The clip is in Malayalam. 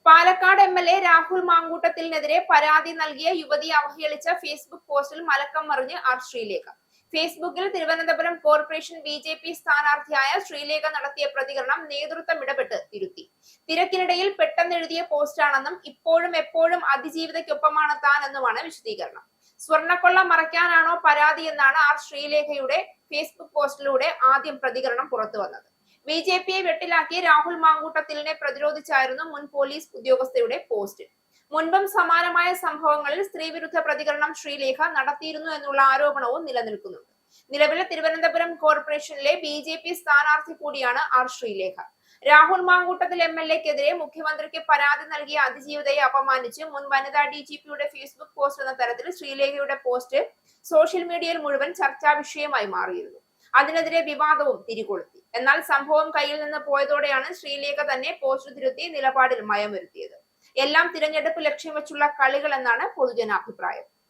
പാലക്കാട് എം.എൽ.എ. രാഹുൽ മാങ്കൂട്ടത്തിലിനെതിരെ പരാതി നൽകിയ യുവതിയെ അവഹേളിച്ച ഫേസ്ബുക്ക് പോസ്റ്റിൽ മലക്കം മറിഞ്ഞ് ആർ ശ്രീലേഖ. ഫേസ്ബുക്കിൽ തിരുവനന്തപുരം കോർപ്പറേഷൻ ബി.ജെ.പി. സ്ഥാനാർത്ഥിയായ ശ്രീലേഖ നടത്തിയ പ്രതികരണം നേതൃത്വം ഇടപെട്ട് തിരുത്തി. തിരക്കിനിടയിൽ പെട്ടെന്നെഴുതിയ പോസ്റ്റാണെന്നും ഇപ്പോഴും എപ്പോഴും അതിജീവിതയ്ക്കൊപ്പമാണ് താൻ എന്നുമാണ് വിശദീകരണം. സ്വർണ്ണക്കൊള്ള മറയ്ക്കാനാണോ പരാതിയെന്നാണ് ആർ ശ്രീലേഖയുടെ ഫേസ്ബുക്ക് പോസ്റ്റിലൂടെ ആദ്യം പ്രതികരണം പുറത്തുവന്നത്. ബി.ജെ.പിയെ വെട്ടിലാക്കി രാഹുൽ മാങ്കൂട്ടത്തിലിനെ പ്രതിരോധിച്ചായിരുന്നു മുൻ പോലീസ് ഉദ്യോഗസ്ഥയുടെ പോസ്റ്റ്. മുൻപും സമാനമായ സംഭവങ്ങളിൽ സ്ത്രീവിരുദ്ധ പ്രതികരണം ശ്രീലേഖ നടത്തിയിരുന്നു എന്നുള്ള ആരോപണവും നിലനിൽക്കുന്നുണ്ട്. നിലവിൽ തിരുവനന്തപുരം കോർപ്പറേഷനിലെ ബി.ജെ.പി. സ്ഥാനാർത്ഥി കൂടിയാണ് ആർ ശ്രീലേഖ. രാഹുൽ മാങ്കൂട്ടത്തിൽ എം.എൽ.എക്കെതിരെ മുഖ്യമന്ത്രിക്ക് പരാതി നൽകിയ അതിജീവിതയെ അപമാനിച്ച് മുൻ വനിതാ ഡി.ജി.പിയുടെ ഫേസ്ബുക്ക് പോസ്റ്റ് എന്ന തരത്തിൽ ശ്രീലേഖയുടെ പോസ്റ്റ് സോഷ്യൽ മീഡിയയിൽ മുഴുവൻ ചർച്ചാ വിഷയമായി മാറിയിരുന്നു. അതിനെതിരെ വിവാദവും തിരികൊളുത്തി. എന്നാൽ സംഭവം കയ്യിൽ നിന്ന് പോയതോടെയാണ് ശ്രീലേഖ തന്നെ പോസ്റ്റ് തിരുത്തി നിലപാടിൽ മയം വരുത്തിയത്. എല്ലാം തിരഞ്ഞെടുപ്പ് ലക്ഷ്യം വെച്ചുള്ള കളികൾ എന്നാണ് പൊതുജനാഭിപ്രായം.